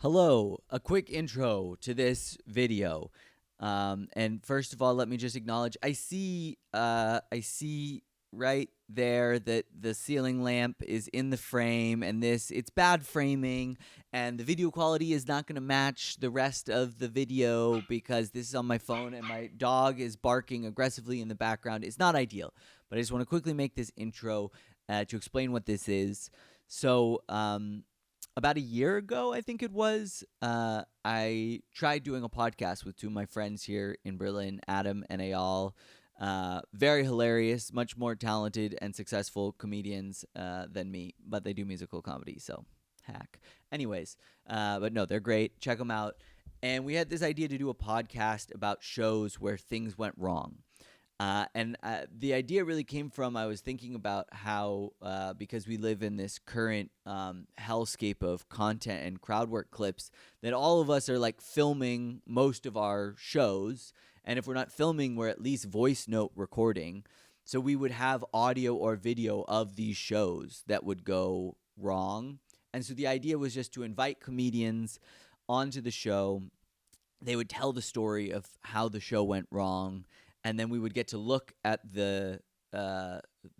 Hello, a quick intro to this video. And first of all, let me just acknowledge I see right there that the ceiling lamp is in the frame, and it's bad framing, and the video quality is not going to match the rest of the video because this is on my phone and my dog is barking aggressively in the background. It's not ideal, but I just want to quickly make this intro to explain what this is. So, about a year ago, I think it was, I tried doing a podcast with two of my friends here in Berlin, Adam and Eyal. Very hilarious, much more talented and successful comedians than me, but they do musical comedy, so hack. Anyways, but no, they're great. Check them out. And we had this idea to do a podcast about shows where things went wrong. And the idea really came from, I was thinking about how, because we live in this current hellscape of content and crowd work clips, that all of us are like filming most of our shows. And if we're not filming, we're at least voice note recording. So we would have audio or video of these shows that would go wrong. And so the idea was just to invite comedians onto the show. They would tell the story of how the show went wrong. And then we would get to look at the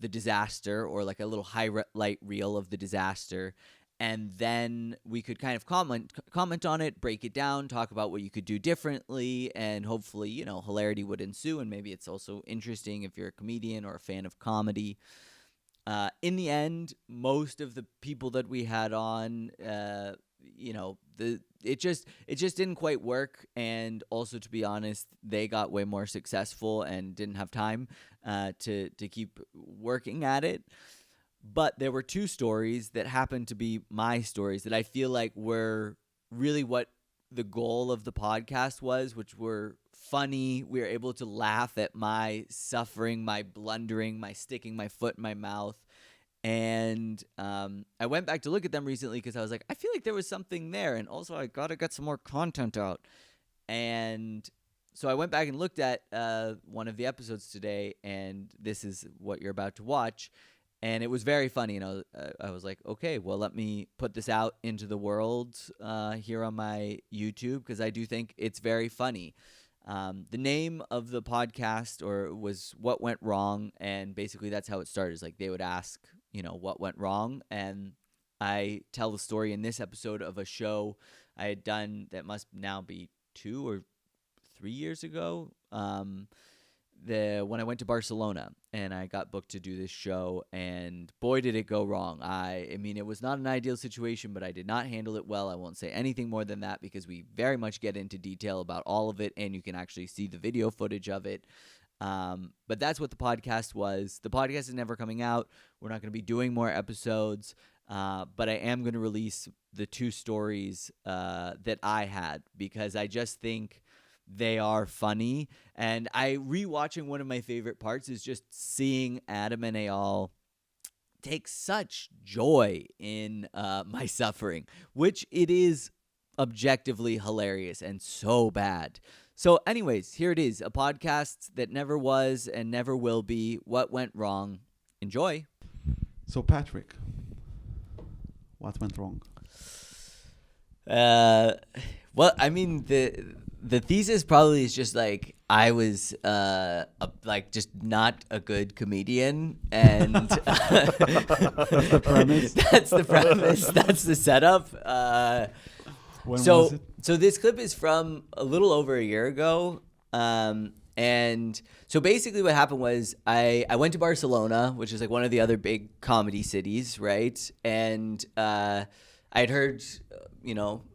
disaster, or like a little highlight reel of the disaster, and then we could kind of comment on it, break it down, talk about what you could do differently, and hopefully, hilarity would ensue. And maybe it's also interesting if you're a comedian or a fan of comedy. In the end, most of the people that we had on, it just didn't quite work. And also, to be honest, they got way more successful and didn't have time to keep working at it. But there were two stories that happened to be my stories that I feel like were really what the goal of the podcast was, which were funny. We were able to laugh at my suffering, my blundering, my sticking my foot in my mouth. And I went back to look at them recently because I was like, I feel like there was something there. And also, I got to get some more content out. And so I went back and looked at one of the episodes today, and this is what you're about to watch. And it was very funny. And I was like, okay, well, let me put this out into the world here on my YouTube, because I do think it's very funny. The name of the podcast was What Went Wrong, and basically that's how it started. It's like they would ask, what went wrong, and I tell the story in this episode of a show I had done that must now be 2 or 3 years ago, when I went to Barcelona and I got booked to do this show, and boy, did it go wrong. I mean, it was not an ideal situation, but I did not handle it well. I won't say anything more than that because we very much get into detail about all of it, and you can actually see the video footage of it. But that's what the podcast was. The podcast is never coming out. We're not going to be doing more episodes, but I am going to release the two stories that I had, because I just think they are funny. And rewatching, one of my favorite parts is just seeing Adam and Eyal take such joy in my suffering, which it is objectively hilarious and so bad. So anyways, here it is, a podcast that never was and never will be. What went wrong? Enjoy. So Patrick, what went wrong? Well, I mean, the thesis probably is just like I was just not a good comedian, and That's the premise. That's the premise. That's the setup. When was it? So this clip is from a little over a year ago. And so basically what happened was I went to Barcelona, which is like one of the other big comedy cities, right? And I'd heard,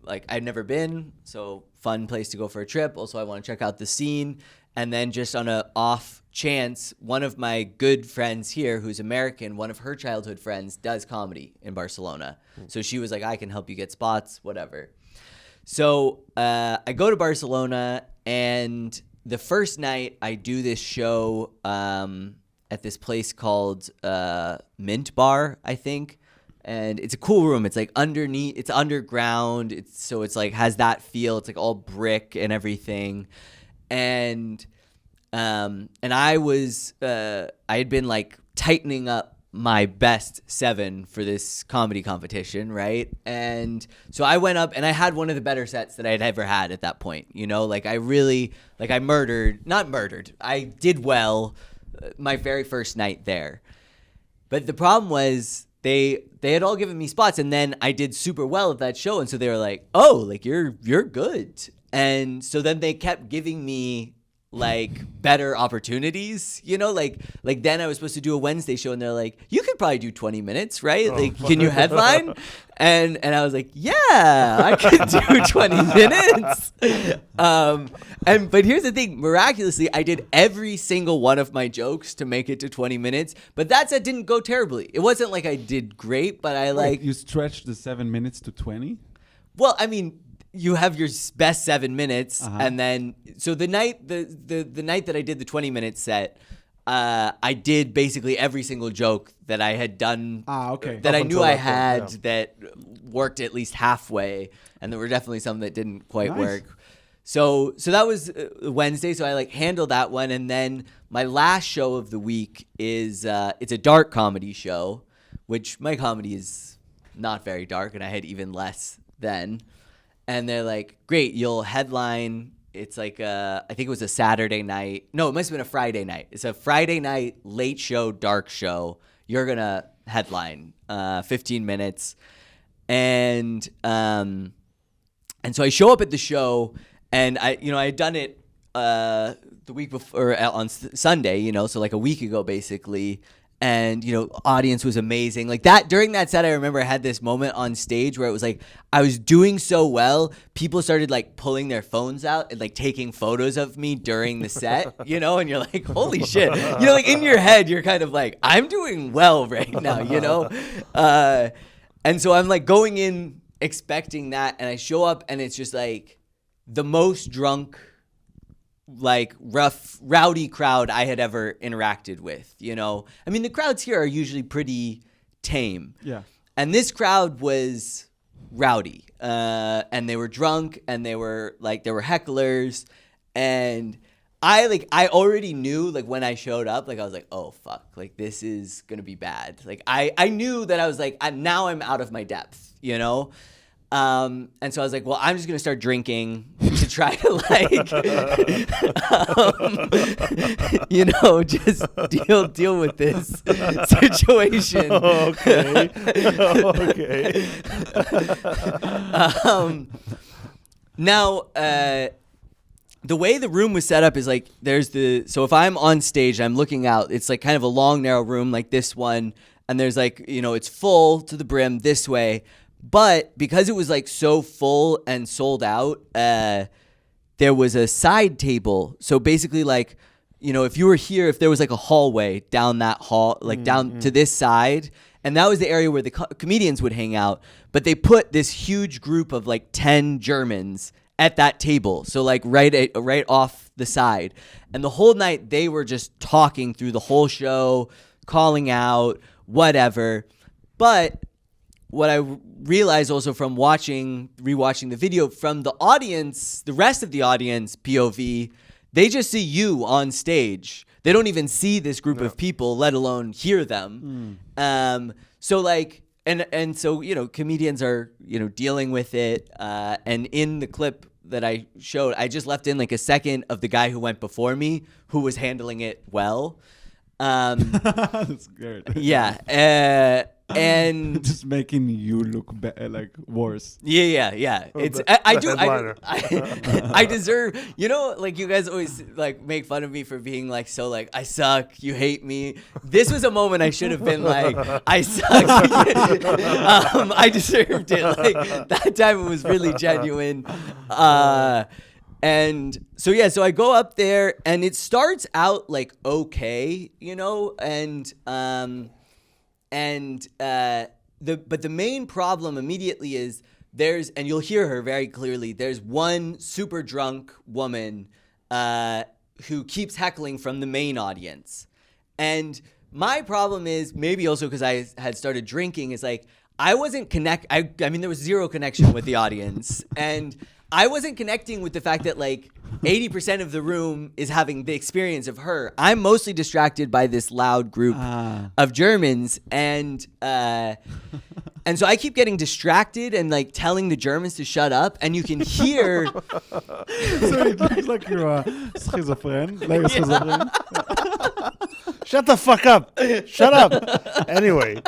I'd never been, so fun place to go for a trip. Also, I want to check out the scene. And then just on a off chance, one of my good friends here, who's American, one of her childhood friends does comedy in Barcelona. So she was like, I can help you get spots, whatever. So I go to Barcelona, and the first night I do this show at this place called Mint Bar, I think. And it's a cool room. It's like underneath, it's underground. It's like has that feel. It's like all brick and everything. And I had been like tightening up my best 7 for this comedy competition, right? And so I went up and I had one of the better sets that I'd ever had at that point. You know, like I did well my very first night there. But the problem was they had all given me spots, and then I did super well at that show, and so they were like, "Oh, like you're good." And so then they kept giving me like better opportunities, you know, like then I was supposed to do a Wednesday show and they're like, you could probably do 20 minutes, right? Like, can you headline? And I was like, yeah, I could do 20 minutes. But here's the thing, miraculously, I did every single one of my jokes to make it to 20 minutes, but that set didn't go terribly. It wasn't like I did great, but You stretched the 7 minutes to 20? Well, I mean, you have your best 7 minutes, and then so the night the night that I did the 20-minute set, I did basically every single joke that I had done. That I knew I had that worked at least halfway, and there were definitely some that didn't quite work. So that was Wednesday. So I like handled that one, and then my last show of the week is it's a dark comedy show, which my comedy is not very dark, and I had even less then. And they're like, great, you'll headline. It's like, I think it was a Saturday night. No, it must have been a Friday night. It's a Friday night, late show, dark show. You're going to headline 15 minutes. And so I show up at the show, and I had done it the week before, on Sunday, so like a week ago, basically. And, audience was amazing. Like that, during that set, I remember I had this moment on stage where it was like, I was doing so well. People started like pulling their phones out and like taking photos of me during the set, and you're like, holy shit. Like in your head, you're kind of like, I'm doing well right now, and so I'm like going in expecting that. And I show up and it's just like the most drunk, like rough, rowdy crowd I had ever interacted with, I mean, the crowds here are usually pretty tame. Yeah. And this crowd was rowdy. And they were drunk, and they were hecklers. And I already knew, like, when I showed up, like, I was like, oh, fuck, like, this is going to be bad. Like, I knew that I was like, now I'm out of my depth, And so I was like, well, I'm just going to start drinking to try to just deal with this situation. Okay. Now, the way the room was set up is like, so if I'm on stage, I'm looking out, it's like kind of a long, narrow room like this one. And there's like, it's full to the brim this way. But because it was like so full and sold out, there was a side table. So basically, like, if you were here, if there was like a hallway down that hall, like down to this side, and that was the area where the comedians would hang out. But they put this huge group of like 10 Germans at that table. So like right off the side. And the whole night they were just talking through the whole show, calling out, whatever. But what I realized also from rewatching the video, from the audience, the rest of the audience POV, they just see you on stage. They don't even see this group of people, let alone hear them. So like, and so, comedians are, dealing with it. And in the clip that I showed, I just left in like a second of the guy who went before me, who was handling it well. That's good. Yeah. And just making you look like worse. Yeah. It's I deserve, like you guys always like make fun of me for being like, so like, I suck, you hate me. This was a moment I should have been like, I suck. I deserved it. Like that time it was really genuine. And so I go up there and it starts out like okay, but the main problem immediately is and you'll hear her very clearly, there's one super drunk woman who keeps heckling from the main audience. And my problem is, maybe also because I had started drinking, is like I wasn't I mean there was zero connection with the audience, and I wasn't connecting with the fact that like 80% of the room is having the experience of her. I'm mostly distracted by this loud group of Germans, and so I keep getting distracted and like telling the Germans to shut up, and you can hear. So it looks like you're a schizophrenic. Like a schizophrenic. Shut the fuck up. Shut up. Anyway.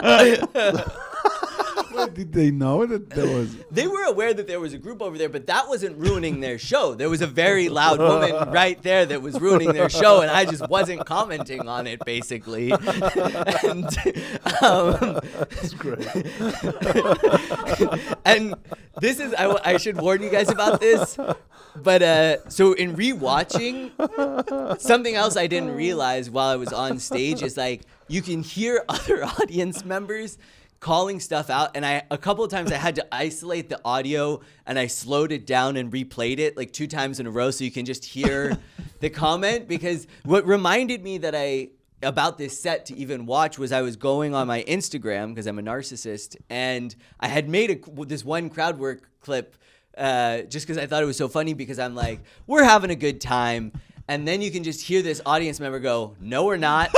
Wait, did they know that there was? They were aware that there was a group over there, but that wasn't ruining their show. There was a very loud woman right there that was ruining their show, and I just wasn't commenting on it, basically. And, That's great. and this is, I should warn you guys about this, but so in rewatching, something else I didn't realize while I was on stage is like, you can hear other audience members calling stuff out, and a couple of times I had to isolate the audio, and I slowed it down and replayed it like 2 times in a row so you can just hear the comment, because what reminded me about this set to even watch was I was going on my Instagram, because I'm a narcissist, and I had made this one crowd work clip just because I thought it was so funny, because I'm like, we're having a good time, and then you can just hear this audience member go, no, we're not.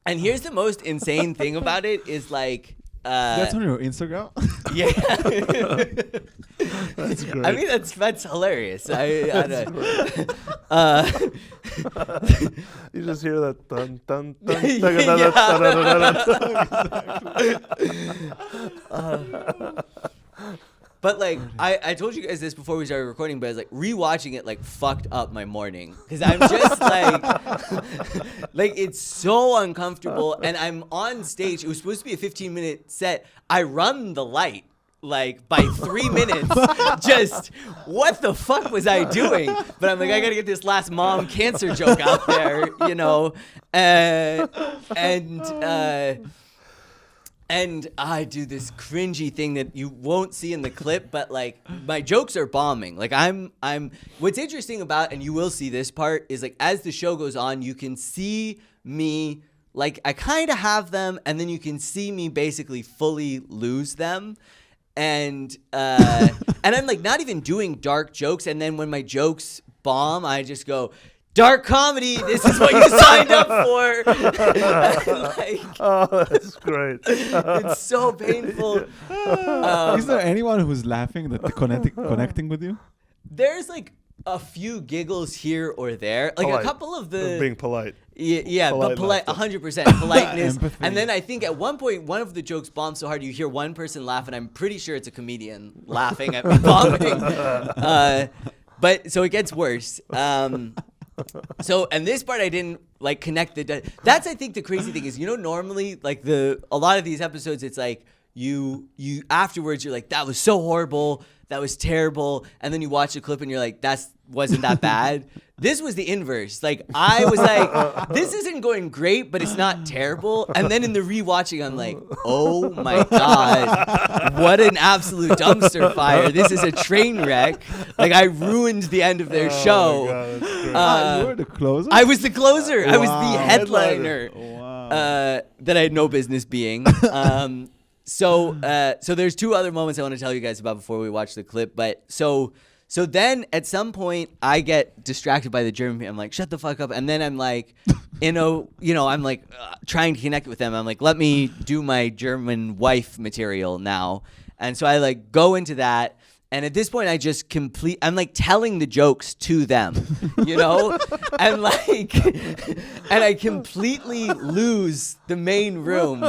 And here's the most insane thing about it is like, That's on your Instagram? yeah. That's great. I mean, that's hilarious. I don't. You just hear that dun dun dun. But like I told you guys this before we started recording, but I was like rewatching it like fucked up my morning, because I'm just like like it's so uncomfortable, and I'm on stage. It was supposed to be a 15-minute set. I run the light like by 3 minutes. Just what the fuck was I doing? But I'm like, I gotta get this last mom cancer joke out there, you know, and I do this cringy thing that you won't see in the clip, but like my jokes are bombing. Like I'm what's interesting about, and you will see this part, is like as the show goes on, you can see me, like I kind of have them, and then you can see me basically fully lose them. And I'm like not even doing dark jokes, and then when my jokes bomb, I just go, dark comedy, this is what you signed up for. Like, Oh, that's great. it's so painful. Is there anyone who's laughing that connecting with you? There's like a few giggles here or there, like Polite. a couple of the Being polite. yeah, but Polite polite, laughter. 100% politeness. Empathy. And then I think at one point one of the jokes bombed so hard you hear one person laugh, and I'm pretty sure it's a comedian laughing at me vomiting. But so it gets worse. So, and this part I didn't like connect the dots. That's, I think, the crazy thing is, you know, normally like a lot of these episodes, it's like you afterwards you're like, that was so horrible, that was terrible, and then you watch the clip and you're like, wasn't that bad. This was the inverse. Like I was like, this isn't going great, but it's not terrible. And then in the rewatching, I'm like, oh my God, what an absolute dumpster fire. This is a train wreck. Like I ruined the end of their show. My God, that's great. You were the closer? I was the closer. I was the Wow. headliner. Wow. That I had no business being. So there's 2 other moments I want to tell you guys about before we watch the clip. But so then at some point I get distracted by the German. I'm like, shut the fuck up. And then I'm like, I'm like trying to connect with them. I'm like, let me do my German wife material now. And so I like go into that. And at this point, I'm like telling the jokes to them, you know, and like, and I completely lose the main room.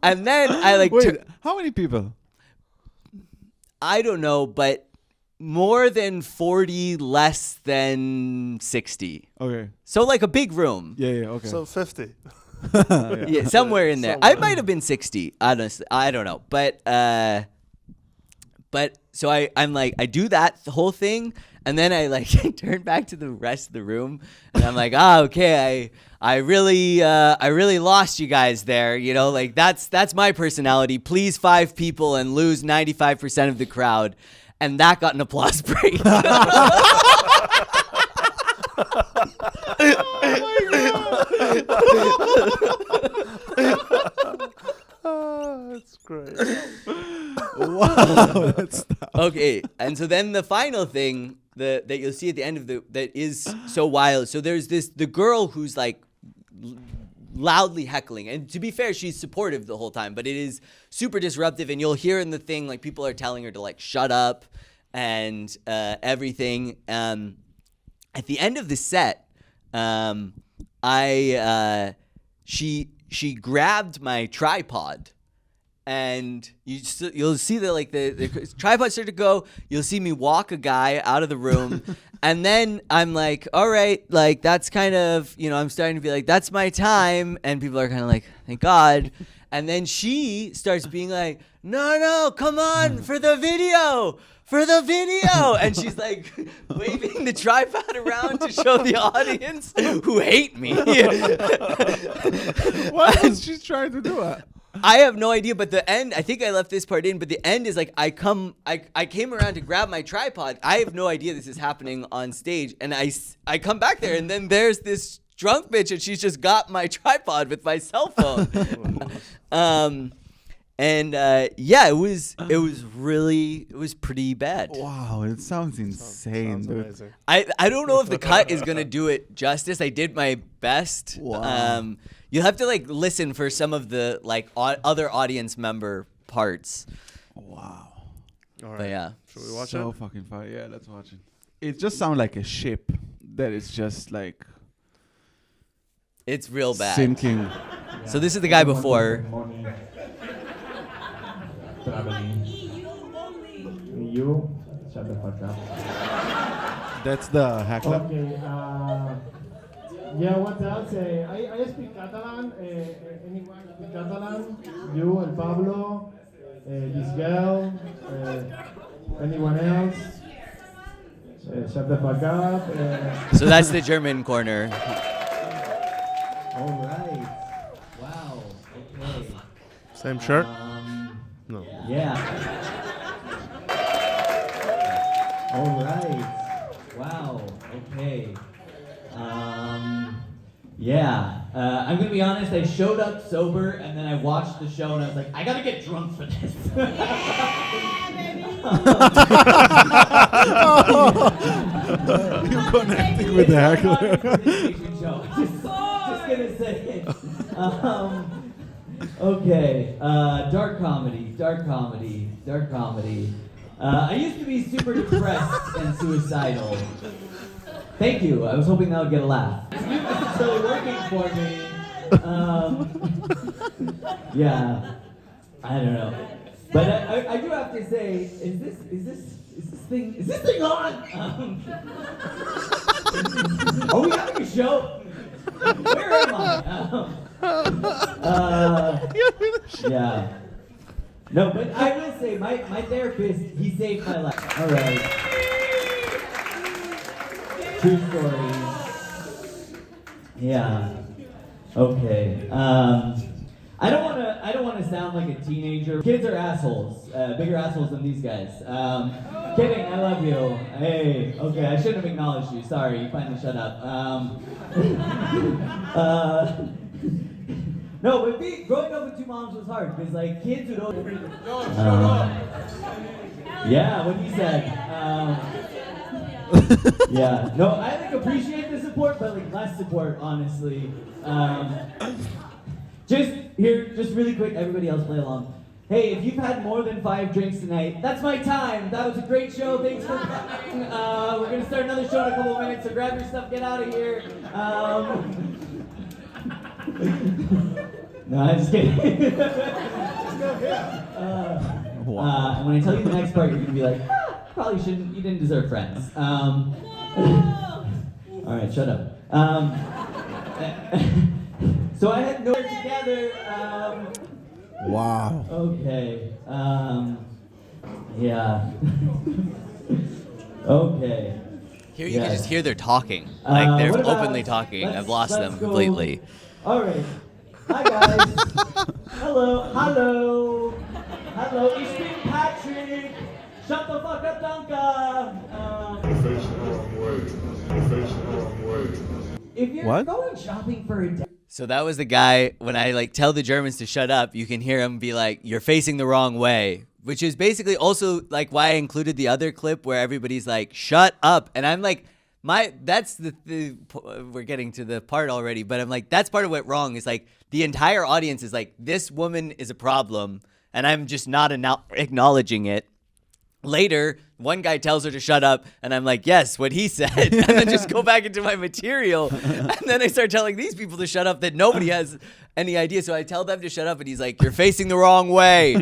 And then I like, Wait, how many people? I don't know, but more than 40, less than 60. Okay. So like a big room. Yeah, okay. So 50. Yeah. Yeah, somewhere in there. I might have been 60, honestly. I don't know. But But so I'm like, I do that the whole thing, and then I like turn back to the rest of the room, and I'm like, okay, I really lost you guys there, you know, like that's my personality. Please 5 people and lose 95% of the crowd, and that got an applause break. That's great. Wow, that's Okay, and so then the final thing that you'll see at the end of that is so wild. So there's the girl who's like loudly heckling, and to be fair, she's supportive the whole time, but it is super disruptive, and you'll hear in the thing like people are telling her to like shut up and everything. At the end of the set, she grabbed my tripod. And you'll see that like the tripod start to go. You'll see me walk a guy out of the room, and then I'm like, all right, like that's kind of, you know, I'm starting to be like, that's my time, and people are kind of like, thank God. And then she starts being like, no, come on for the video. And she's like waving the tripod around to show the audience who hate me. Why was she trying to do it? I have no idea, but the end, I think I left this part in, but the end is like I came around to grab my tripod. I have no idea this is happening on stage, and I come back there, and then there's this drunk bitch, and she's just got my tripod with my cell phone. Yeah, it was pretty bad. Wow, it sounds insane, Sounds dude. amazing. I don't know if the cut is gonna do it justice. I did my best. Wow. You'll have to like listen for some of the like other audience member parts. Wow. All right. But yeah, Should we watch So it? fucking fun. Yeah, let's watch it. It just sounds like a ship that is just like it's real bad. sinking. So this is the guy before. You shut the fuck up. That's the heckler. Okay, yeah, what else? I speak Catalan. Anyone speak Catalan? You, El Pablo, this girl, anyone else? Shut the fuck up. So that's the German corner. All right. Wow. Okay. Same shirt? No. Yeah. All right. Wow. Okay. Yeah. I'm gonna be honest. I showed up sober, and then I watched the show, and I was like, I gotta get drunk for this. You connecting with the heckler. Just gonna say it. Okay. Dark comedy. I used to be super depressed and suicidal. Thank you. I was hoping that would get a laugh. It's not necessarily working for me. Yeah. I don't know. But I do have to say, is this thing on? Are we having a show? Where am I? Yeah. No, but I will say, my therapist, he saved my life. All right. True story. Yeah. Okay. I don't wanna sound like a teenager. Kids are assholes. Bigger assholes than these guys. Kidding, I love you. Hey, okay, I shouldn't have acknowledged you. Sorry, you finally shut up. No, but growing up with 2 moms was hard, because like kids who don't. Yeah, what he said. Yeah, no, I like appreciate the support, but like less support, honestly. Just really quick, everybody else play along. Hey, if you've had more than 5 drinks tonight, that's my time. That was a great show. Thanks for coming. We're gonna start another show in a couple of minutes, so grab your stuff, get out of here. No, I'm just kidding. And when I tell you the next part, you're gonna be like, probably shouldn't. You didn't deserve friends. All right, shut up. So I had no together. Wow. Okay. Yeah. Okay. Here you can Yes. just hear they're talking. Like they're what about- openly talking. let's- I've lost let's them go- completely. All right. Hi guys. Hello. Hello. Hello. Ich bin Patrick. Shut the fuck up, Danka. If you're What? going shopping for a day. So that was the guy, when I like tell the Germans to shut up, you can hear him be like, "You're facing the wrong way," which is basically also like why I included the other clip where everybody's like, "Shut up." And I'm like, that's we're getting to the part already, but I'm like, that's part of what wrong is like the entire audience is like, this woman is a problem and I'm just not acknowledging it. Later, one guy tells her to shut up, and I'm like, yes, what he said, and then just go back into my material. And then I start telling these people to shut up that nobody has any idea. So I tell them to shut up, and he's like, you're facing the wrong way.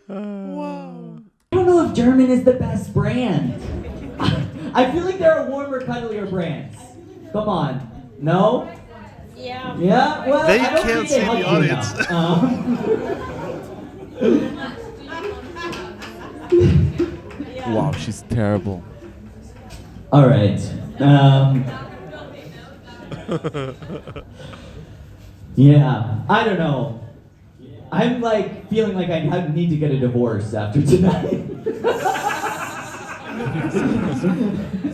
I don't know if German is the best brand. I feel like there are warmer, cuddlier brands. Come on. No? Yeah. Yeah? Well, They I don't can't think they see hug the you audience. now. Wow, she's terrible. All right. Yeah, I don't know. I'm like feeling like I need to get a divorce after tonight.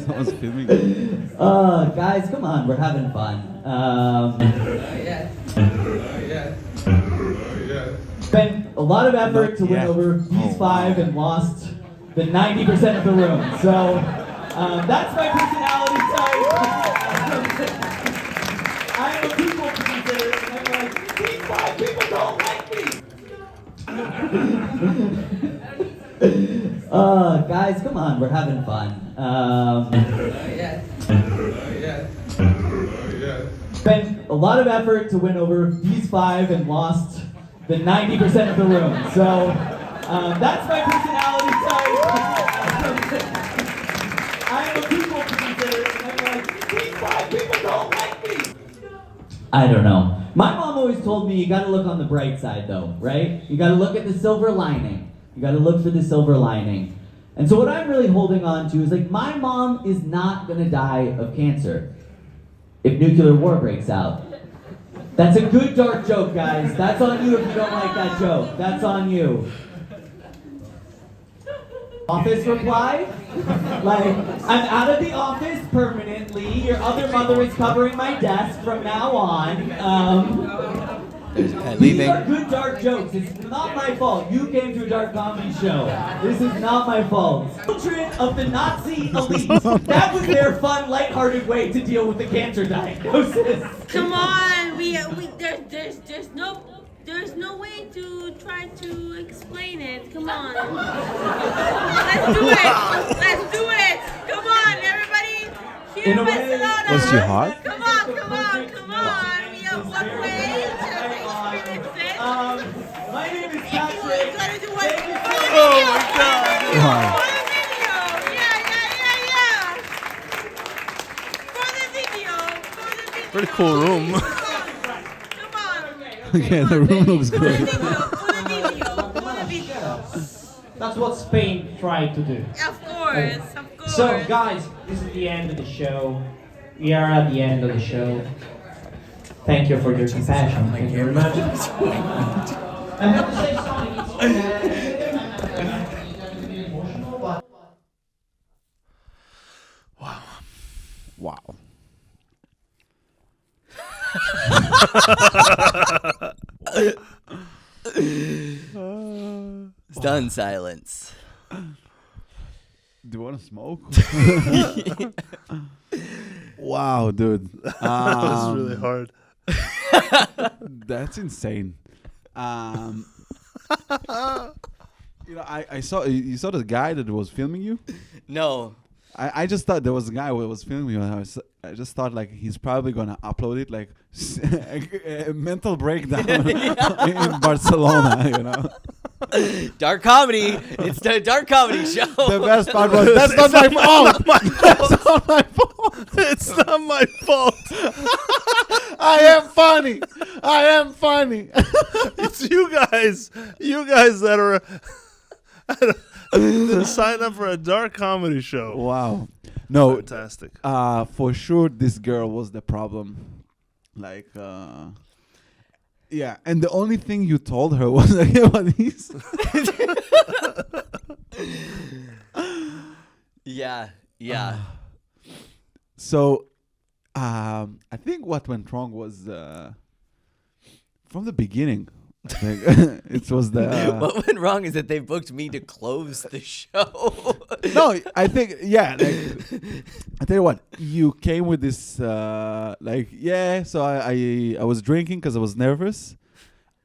Someone's filming. Guys, come on, we're having fun. Spent a lot of effort to win yet. over these five and lost the 90% of the room. So that's my personality type. I am a people pleaser, and I'm like, these five people don't like me. Guys, come on, we're having fun. Spent a lot of effort to win over these five and lost the 90% of the room. So that's my personality type. I am a people pleaser, and I'm like, these five people don't like me. I don't know. My mom always told me you gotta look on the bright side though, right? You gotta look at the silver lining. You gotta look for the silver lining. And so what I'm really holding on to is like, my mom is not gonna die of cancer if nuclear war breaks out. That's a good dark joke, guys. That's on you if you don't like that joke. That's on you. Office reply? Like, I'm out of the office permanently. Your other mother is covering my desk from now on. These Leaving. are good dark jokes. It's not my fault. You came to a dark comedy show. This is not my fault. Children of the Nazi elite. That was their fun, lighthearted way to deal with the cancer diagnosis. Come on, there's no way to try to explain it. Come on. Let's do it. Let's do it. Come on, everybody. Here In a in way- Barcelona. Was she hot? Come on. We have one way to experience it. My name is If you Patrick. gotta do what? Thank you For the so video. my God. Wow. For the video. Yeah. For the video. Pretty cool room. Come on. Okay, the room looks For the good. video. For the video. That's what Spain tried to do. Of course. So, guys, this is the end of the show. We are at the end of the show. Thank you for your compassion. Thank you very much. I have to say something. Wow. Stunned silence. Do you want to smoke? Wow, dude. That was really hard. That's insane. I saw you saw the guy that was filming you. No. I just thought there was a guy who was filming you. And I just thought like he's probably gonna upload it like a mental breakdown in Barcelona. Dark comedy. It's the dark comedy show. The best part was that's not my fault. That's not my fault. It's not my fault. I am funny. I am funny. It's you guys. You guys that are didn't sign up for a dark comedy show. Wow. No, Fantastic. for sure this girl was the problem. Like, yeah, and the only thing you told her was like, what is? Yeah. So, I think what went wrong was from the beginning. Like, it was the What went wrong is that they booked me to close the show. no. I think like I tell you what, you came with this like yeah. So I was drinking because I was nervous,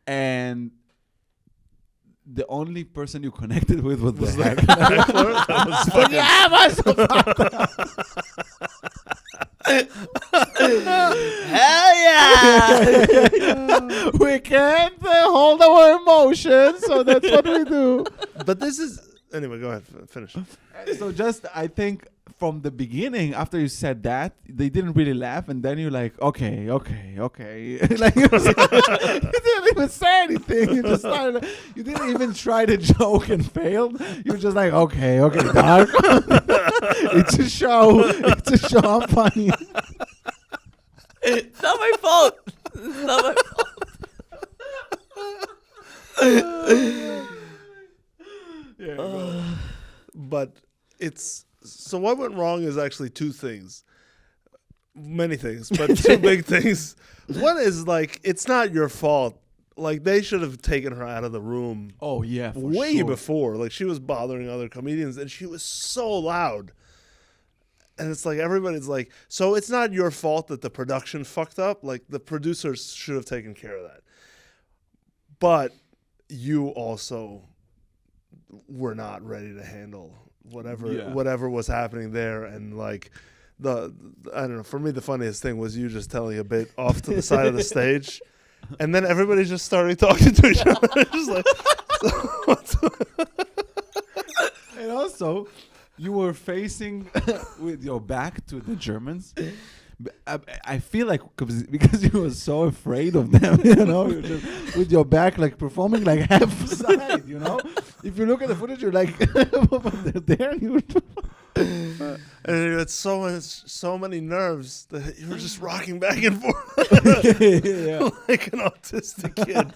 and the only person you connected with was the hack. Hell yeah! We can't hold our emotions, so that's what we do. But this is anyway. Go ahead, finish. So just I think from the beginning, after you said that, they didn't really laugh, and then you're like, okay. Like you didn't even say anything. You just started. You didn't even try to joke and failed. You were just like, okay, dark. It's a show. I'm funny. It's not my fault. It's not my fault. Yeah. But it's so what went wrong is actually two things. Many things, but two big things. One is like it's not your fault. Like they should have taken her out of the room Oh yeah, for way sure. before. Like she was bothering other comedians and she was so loud. And it's like everybody's like, so it's not your fault that the production fucked up. Like the producers should have taken care of that. But you also were not ready to handle whatever was happening there. And like I don't know, for me the funniest thing was you just telling a bit off to the side of the stage. And then everybody just started talking to each other. Just like, And also, you were facing with your back to the Germans. I feel like because you were so afraid of them, you know, you're just with your back like performing like half side, you know. If you look at the footage, you're like, they're there. and you had so many nerves that you were just rocking back and forth Yeah. like an autistic kid,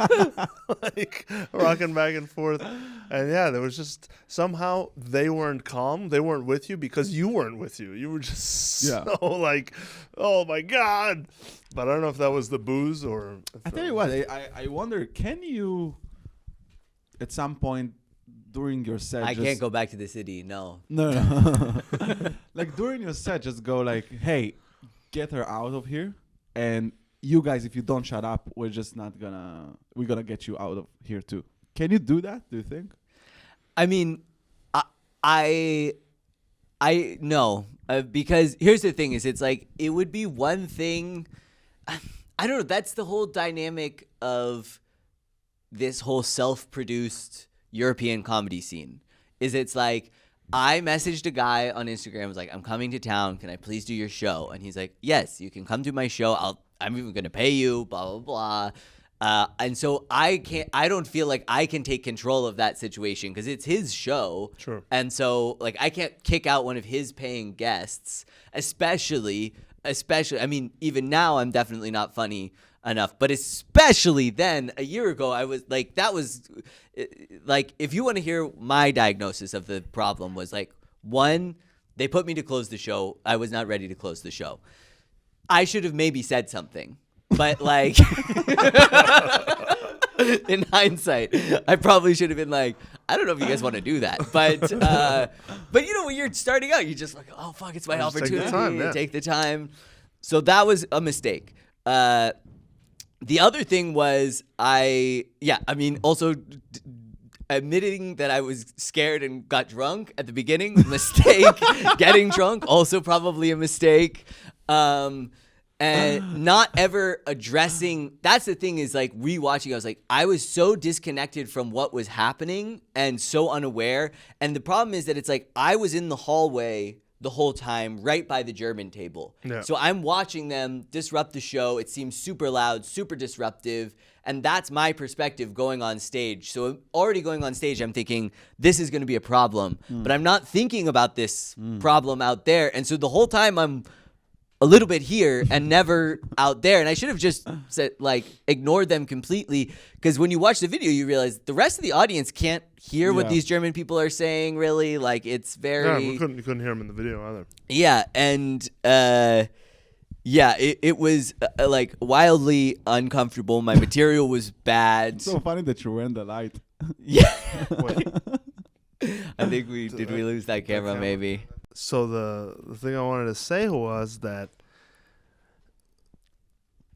like rocking back and forth. And yeah, there was just somehow they weren't calm. They weren't with you because you weren't with you. You were just so like, oh my God. But I don't know if that was the booze or. I tell you what, I wonder, can you at some point during your set? I can't go back to the city. No. No. Like during your set, just go like, hey, get her out of here. And you guys, if you don't shut up, we're gonna get you out of here too. Can you do that? Do you think? I mean, I no, because here's the thing: is it's like it would be one thing. I don't know. That's the whole dynamic of this whole self-produced European comedy scene. Is it's like I messaged a guy on Instagram, was like, I'm coming to town. Can I please do your show? And he's like, yes, you can come do my show. I'm even gonna pay you. Blah blah blah. And so I don't feel like I can take control of that situation because it's his show. Sure. And so like I can't kick out one of his paying guests, especially, I mean, even now I'm definitely not funny enough, but especially then a year ago, I was like, that was like, if you want to hear my diagnosis of the problem was like, one, they put me to close the show. I was not ready to close the show. I should have maybe said something. But like, in hindsight, I probably should have been like, I don't know if you guys want to do that. But you know, when you're starting out, you're just like, oh fuck, it's my opportunity. Take the time. So that was a mistake. The other thing was also admitting that I was scared and got drunk at the beginning, mistake. Getting drunk, also probably a mistake. and not ever addressing. That's the thing is like rewatching. I was like, I was so disconnected from what was happening and so unaware. And the problem is that it's like I was in the hallway the whole time, right by the German table. Yeah. So I'm watching them disrupt the show. It seems super loud, super disruptive. And that's my perspective going on stage. So already going on stage, I'm thinking this is going to be a problem. But I'm not thinking about this problem out there. And so the whole time I'm a little bit here and never out there. And I should have just said, like, ignored them completely. Because when you watch the video, you realize the rest of the audience can't hear what these German people are saying, really. Like, it's very... Yeah, you couldn't hear him in the video either. Yeah, and... it was like wildly uncomfortable. My material was bad. It's so funny that you were in the light. Yeah. Wait. I think we lose that camera maybe. So the thing I wanted to say was that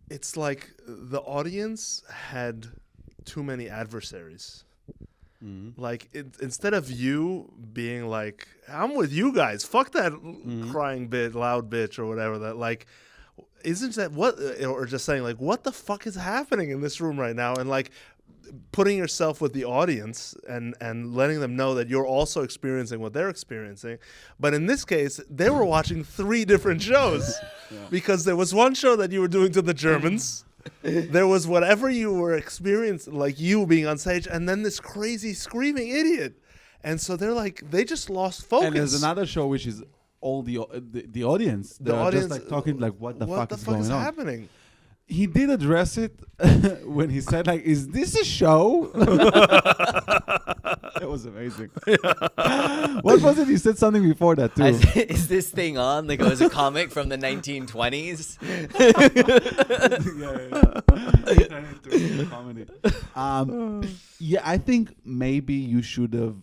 it's like the audience had too many adversaries. Like instead of you being like, I'm with you guys, fuck that crying loud bitch or whatever, that like, isn't that what, or just saying like, what the fuck is happening in this room right now, and like putting yourself with the audience and letting them know that you're also experiencing what they're experiencing. But in this case, they were watching 3 different shows because there was one show that you were doing to the Germans. There was whatever you were experiencing, like you being on stage, and then this crazy screaming idiot. And so they're like, they just lost focus. And there's another show which is all the audience. They're audience, just like talking like, what the fuck is is going on? happening? He did address it when he said like, is this a show? It was amazing. What was it? He said something before that too. Is this thing on? Like it was a comic from the 1920s? Comedy. I think maybe you should have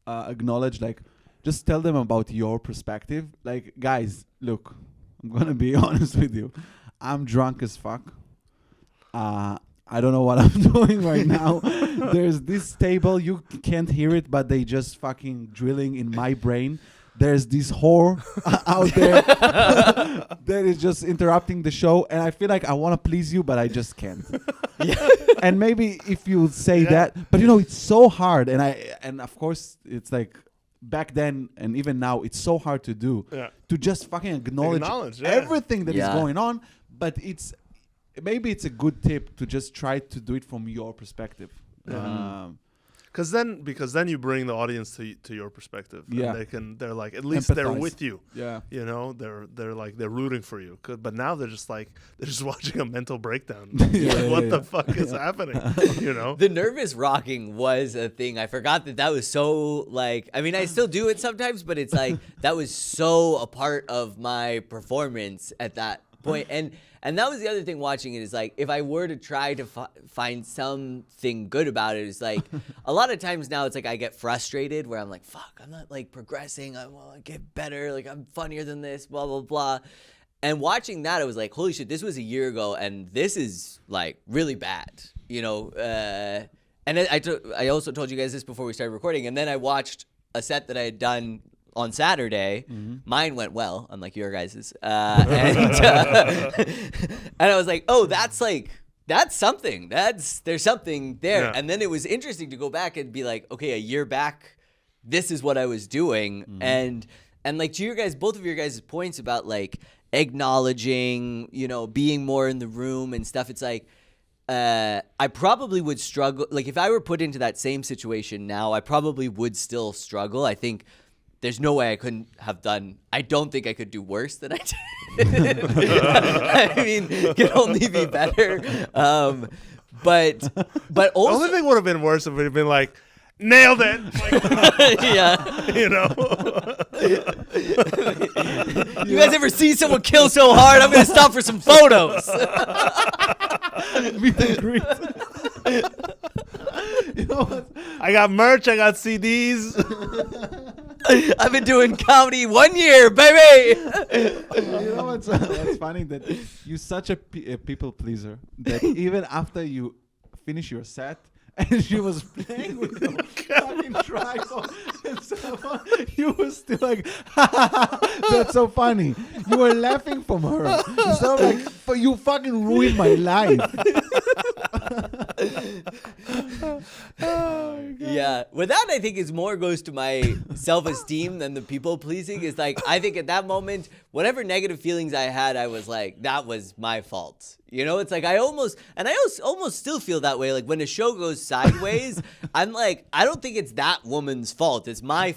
acknowledged, like, just tell them about your perspective. Like, guys, look, I'm gonna be honest with you. I'm drunk as fuck. I don't know what I'm doing right now. There's this table, you can't hear it, but they just fucking drilling in my brain. There's this whore out there that is just interrupting the show, and I feel like I want to please you, but I just can't. And maybe if you say that, but you know, it's so hard, and of course it's like back then and even now, it's so hard to do to just fucking acknowledge everything that is going on. But maybe it's a good tip to just try to do it from your perspective. Because then you bring the audience to your perspective. And they're like, at least empathize. they're with you. Yeah. You know, they're rooting for you. But now they're just watching a mental breakdown. What the fuck is happening? You know? The nervous rocking was a thing. I forgot that was so, like, I mean, I still do it sometimes, but it's like, that was so a part of my performance at that point. And that was the other thing watching it, is like, if I were to try to find something good about it, is like, a lot of times now it's like I get frustrated where I'm like, fuck, I'm not like progressing. I want to get better. Like, I'm funnier than this, blah, blah, blah. And watching that, I was like, holy shit, this was a year ago and this is like really bad, you know? And I also told you guys this before we started recording. And then I watched a set that I had done on Saturday. Mine went well, unlike your guys's. And I was like, oh, that's something. There's something there. Yeah. And then it was interesting to go back and be like, okay, a year back, this is what I was doing. And like, to both of your guys' points about like acknowledging, you know, being more in the room and stuff, it's like, I probably would struggle. Like, if I were put into that same situation now, I probably would still struggle. I think there's no way I couldn't have done. I don't think I could do worse than I did. I mean, it can only be better. But The also, only thing would have been worse if it had been like, nailed it. Like, yeah. you know? You guys ever see someone kill so hard? I'm gonna stop for some photos. Meet and greet. You know what? I got merch. I got CDs. I've been doing comedy 1 year, baby. You know what's funny? That you're such a people pleaser that even after you finish your set and she was playing with your fucking tripod and so on, you were still like, that's so funny. You were laughing from her. Instead of like, but you fucking ruined my life. Yeah. Well, that I think is more goes to my self-esteem than the people pleasing. Is like, I think at that moment, whatever negative feelings I had, I was like, that was my fault. You know, it's like I almost still feel that way. Like when a show goes sideways, I'm like, I don't think it's that woman's fault. It's my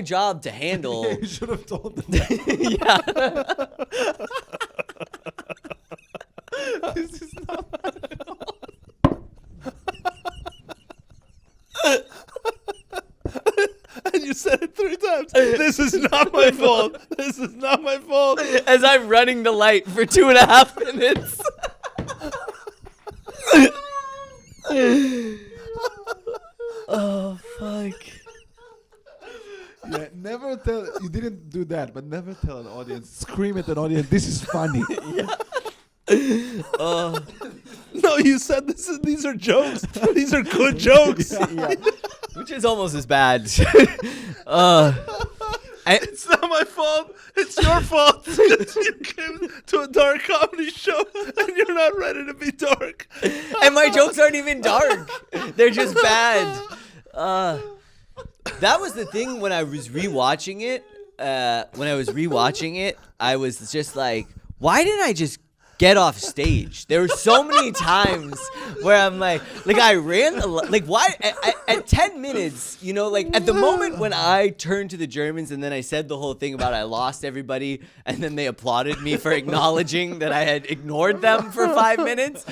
job to handle. You should have told them. Yeah. This is not my And you said it 3 times. This is not my fault. This is not my fault. As I'm running the light for 2.5 minutes. Oh, fuck. Yeah, never tell. You didn't do that, but never tell an audience. Scream at an audience. This is funny. No, you said these are jokes. These are good jokes. Yeah. Which is almost as bad. It's not my fault. It's your fault because you came to a dark comedy show and you're not ready to be dark. And my jokes aren't even dark. They're just bad. That was the thing when I was rewatching it. I was just like, why didn't I just get off stage? There were so many times where I'm like I ran why at 10 minutes, you know, like at the moment when I turned to the Germans and then I said the whole thing about I lost everybody and then they applauded me for acknowledging that I had ignored them for 5 minutes,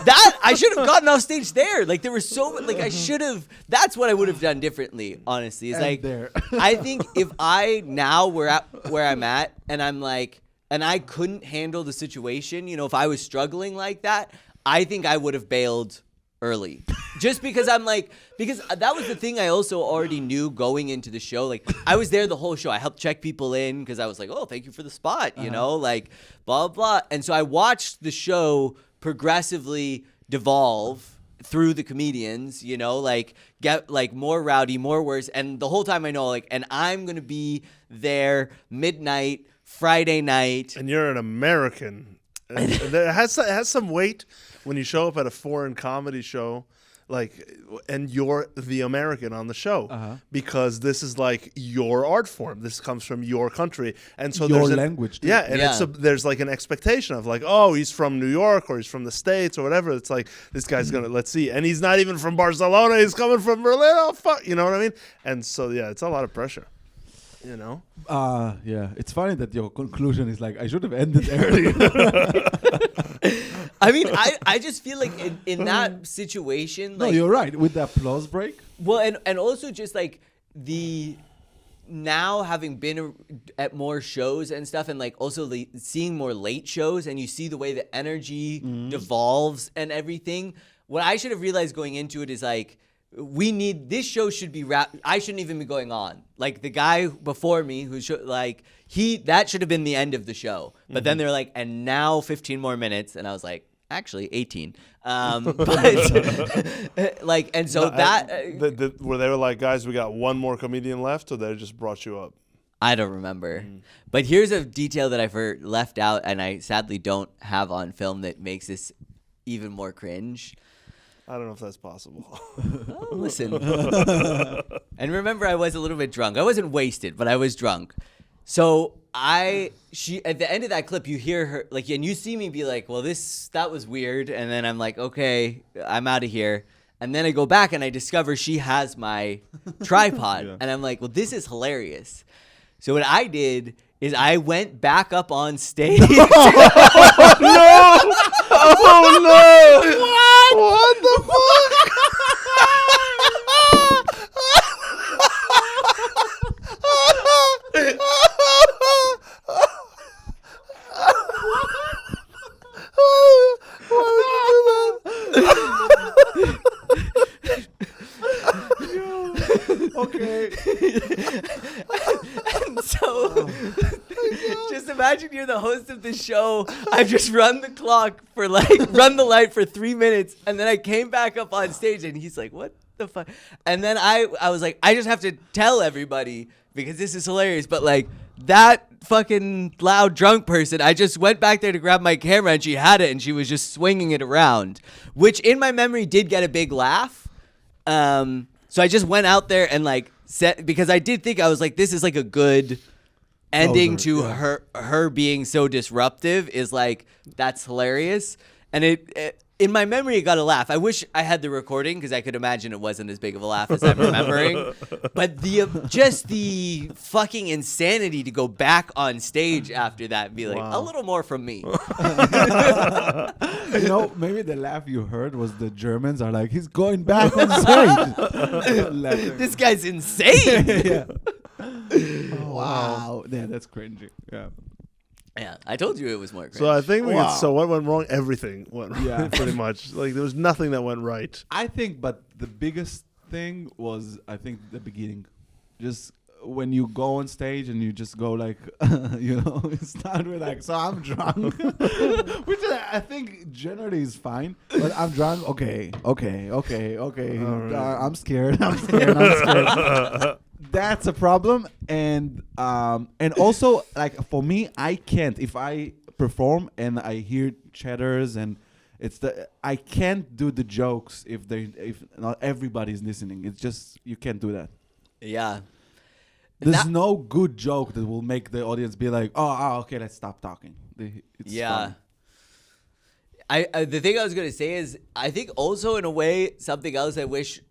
that I should have gotten off stage there. Like there was so like I should have. That's what I would have done differently, honestly. It's like there. I think if I now were at where I'm at and I'm like, and I couldn't handle the situation, you know, if I was struggling like that, I think I would have bailed early. Just because because that was the thing I also already knew going into the show. Like, I was there the whole show. I helped check people in because I was like, oh, thank you for the spot, you know, like, blah, blah. And so I watched the show progressively devolve through the comedians, you know, like, get, like, more rowdy, more worse. And the whole time I know, like, and I'm going to be there midnight, Friday night. And you're an American. And it has some weight when you show up at a foreign comedy show, like, and you're the American on the show, because this is like your art form. This comes from your country, and so Your there's language, too. Yeah, and there's like an expectation of like, oh, he's from New York or he's from the States or whatever. It's like this guy's gonna let's see, and he's not even from Barcelona. He's coming from Berlin. Oh fuck, you know what I mean? And so yeah, it's a lot of pressure. You know? Yeah. It's funny that your conclusion is like, I should have ended early. I mean, I just feel like in that situation, like, No, you're right. With the applause break. well, and also just like the now having been at more shows and stuff, and like also seeing more late shows, and you see the way the energy devolves and everything. What I should have realized going into it is like, this show should be I shouldn't even be going on. Like the guy before me who that should have been the end of the show. But then they're like, and now 15 more minutes. And I was like, actually 18. But like, and so where they were like, guys, we got one more comedian left, or they just brought you up? I don't remember. But here's a detail that I've left out and I sadly don't have on film that makes this even more cringe. I don't know if that's possible. Oh, listen. And remember, I was a little bit drunk. I wasn't wasted, but I was drunk. So she at the end of that clip, you hear her like, and you see me be like, well, that was weird. And then I'm like, okay, I'm out of here. And then I go back and I discover she has my tripod. Yeah. And I'm like, well, this is hilarious. So what I did is I went back up on stage. Oh, no! Oh, no! What the fuck? Okay. And so, just imagine you're the host of the show. I've just run the clock for run the light for 3 minutes, and then I came back up on stage, and he's like, "What the fuck?" And then I was like, I just have to tell everybody because this is hilarious. But like, that fucking loud drunk person, I just went back there to grab my camera and she had it and she was just swinging it around, which in my memory did get a big laugh. So I just went out there and like said, because I did think, I was like, this is like a good ending to her being so disruptive, is like, that's hilarious. And it in my memory, it got a laugh. I wish I had the recording because I could imagine it wasn't as big of a laugh as I'm remembering. But just the fucking insanity to go back on stage after that and be like, a little more from me. Maybe the laugh you heard was the Germans are like, he's going back on stage. This guy's insane. Yeah. Wow. Yeah, that's cringy. Yeah. Yeah, I told you it was more cringe. So I think so what went wrong? Everything went wrong, pretty much. Like there was nothing that went right. I think, but the biggest thing was, I think, the beginning. Just when you go on stage and you just go like, start with like, so I'm drunk, which I think generally is fine. But I'm drunk. Okay. I'm scared. That's a problem, and also like for me, I can't, if I perform and I hear chatters and I can't do the jokes if not everybody's listening. It's just, you can't do that. Yeah. There's no good joke that will make the audience be like, oh okay, let's stop talking. It's fun. The thing I was gonna say is, I think also in a way, something else I wish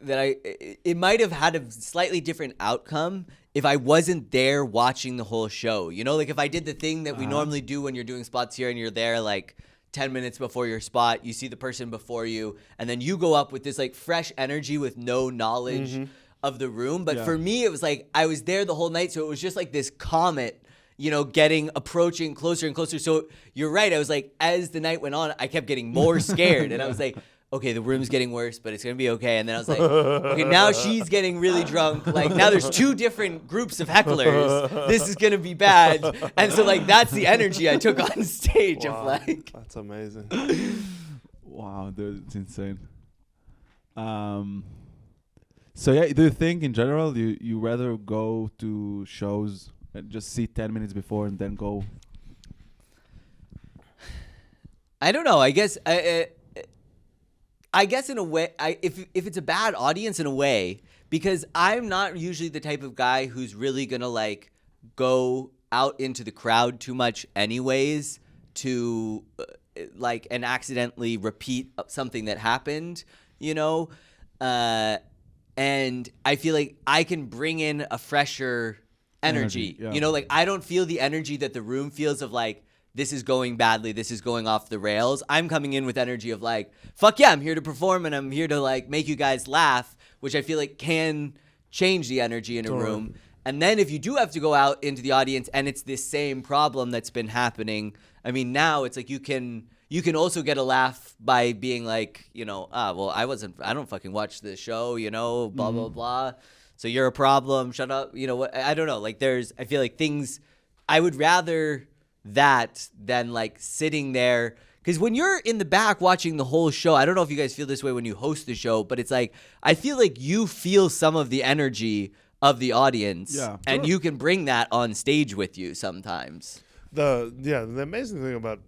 that it might have had a slightly different outcome if I wasn't there watching the whole show. Like if I did the thing that we normally do when you're doing spots here and you're there like 10 minutes before your spot, you see the person before you, and then you go up with this like fresh energy with no knowledge of the room. But for me, it was like I was there the whole night, so it was just like this comet, approaching closer and closer. So you're right. I was like, as the night went on, I kept getting more scared, and I was like, okay, the room's getting worse, but it's going to be okay. And then I was like, okay, now she's getting really drunk. Like, now there's two different groups of hecklers. This is going to be bad. And so, like, that's the energy I took on stage of, like... That's amazing. Wow, dude, it's insane. So, yeah, do you think, in general, you rather go to shows and just see 10 minutes before and then go? I don't know. I guess... I guess in a way, if it's a bad audience, in a way, because I'm not usually the type of guy who's really gonna like go out into the crowd too much anyways to like and accidentally repeat something that happened, and I feel like I can bring in a fresher energy. Like I don't feel the energy that the room feels of like, this is going badly, this is going off the rails. I'm coming in with energy of like, fuck yeah, I'm here to perform and I'm here to like make you guys laugh, which I feel like can change the energy in a room. And then if you do have to go out into the audience and it's this same problem that's been happening, I mean, now it's like you can also get a laugh by being like, well, I don't fucking watch the show, blah, blah, blah. So you're a problem, shut up. What? I don't know. Like I feel like things, I would rather that than like sitting there, because when you're in the back watching the whole show, I don't know if you guys feel this way when you host the show, but it's like I feel like you feel some of the energy of the audience, and you can bring that on stage with you sometimes. The amazing thing about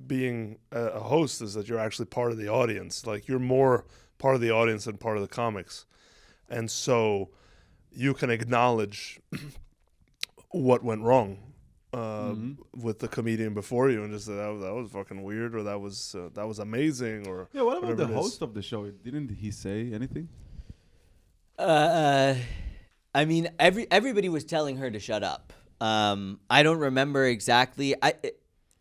being a host is that you're actually part of the audience. Like you're more part of the audience than part of the comics, and so you can acknowledge what went wrong with the comedian before you, and just say that was fucking weird, or that was amazing, or what about the host of the show? Didn't he say anything? I mean, everybody was telling her to shut up. I don't remember exactly.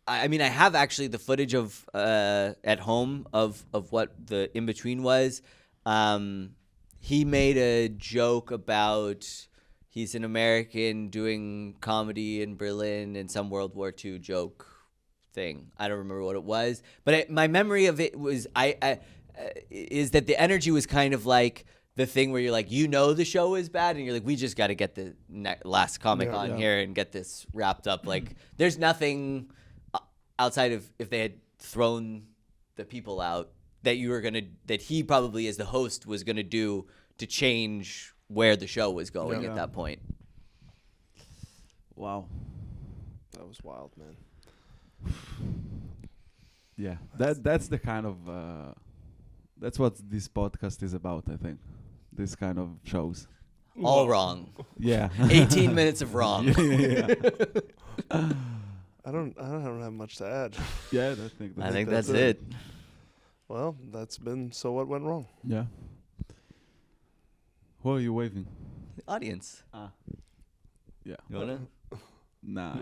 I mean, I have actually the footage of at home of what the in between was. He made a joke about. He's an American doing comedy in Berlin and some World War II joke thing. I don't remember what it was, but my memory of it was is that the energy was kind of like the thing where you're like, the show is bad, and you're like, we just got to get the last comic on here and get this wrapped up. Like, there's nothing outside of if they had thrown the people out that that he probably as the host was gonna do to change where the show was going at that point. Wow. That was wild, man. Yeah, that's the kind of that's what this podcast is about. I think this kind of shows. All wrong. Yeah, 18 minutes of wrong. yeah. I don't have much to add. Yeah, I think that's that's it. Well, that's been So What Went Wrong. Yeah. Who are you waving? Audience. Yeah. You wanna? Nah.